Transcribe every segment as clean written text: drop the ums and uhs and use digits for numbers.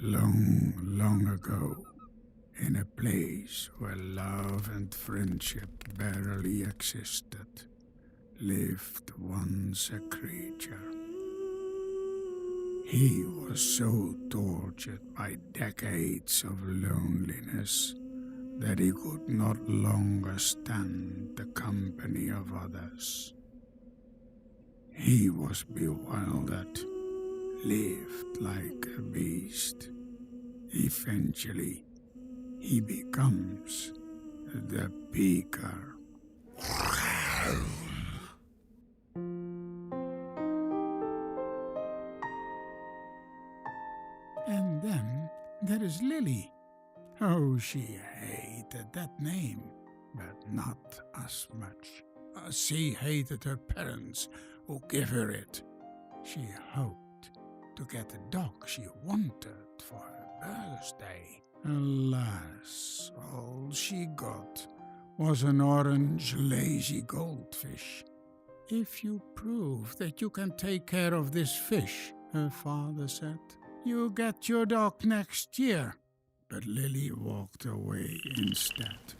Long, long ago, in a place where love and friendship barely existed, lived once a creature. He was so tortured by decades of loneliness that he could not longer stand the company of others. He was bewildered, lived like a beast. Eventually, he becomes the Beaker. And then there is Lily. Oh, she hated that name, but not as much as she hated her parents who gave her it. She hoped to get the dog she wanted for her birthday. Alas, all she got was an orange lazy goldfish. If you prove that you can take care of this fish, her father said, you get your dog next year. But Lily walked away instead.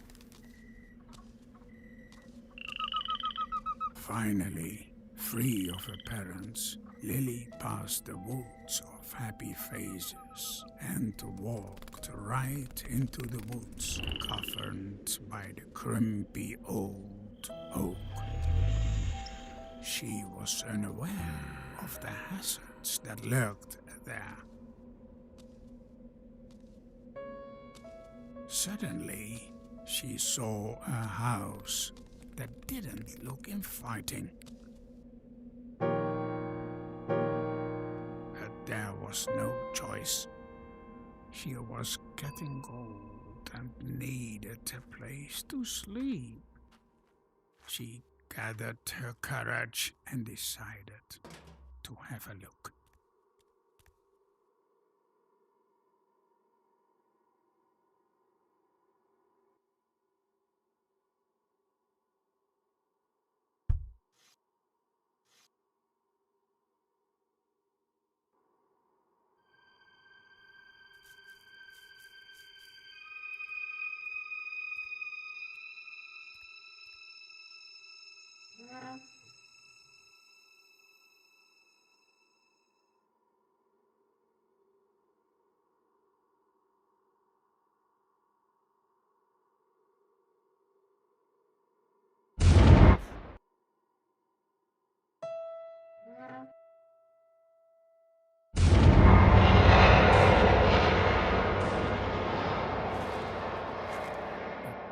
Finally, free of her parents, Lily passed the woods of happy faces and walked right into the woods governed by the grumpy old oak. She was unaware of the hazards that lurked there. Suddenly, she saw a house that didn't look inviting. But there was no choice. She was getting old and needed a place to sleep. She gathered her courage and decided to have a look.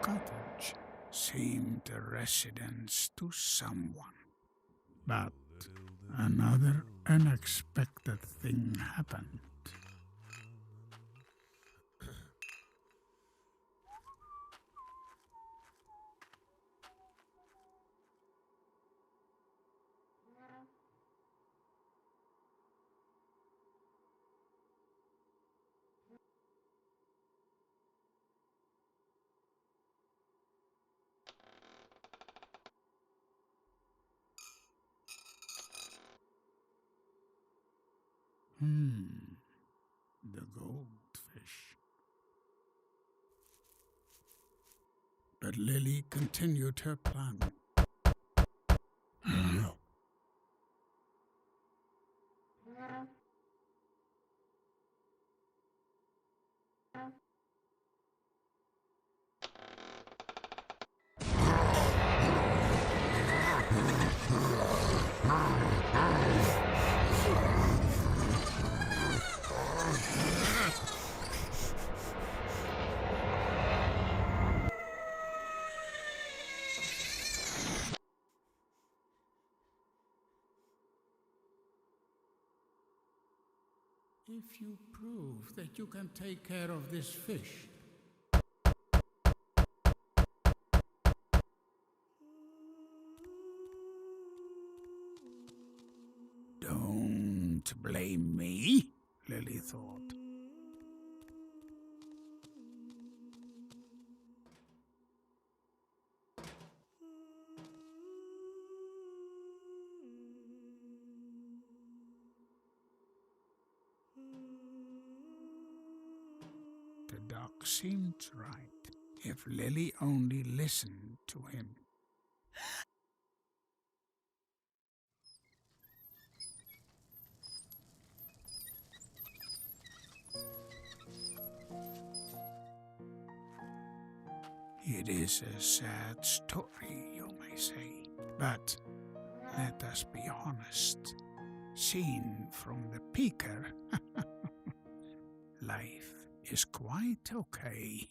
Cottage seemed a residence to someone. But another unexpected thing happened. The goldfish. But Lily continued her plan. If you prove that you can take care of this fish, don't blame me, Lily thought. doc seemed right, if Lily only listened to him. It is a sad story, you may say, but let us be honest. Seen from the peaker, life is quite okay.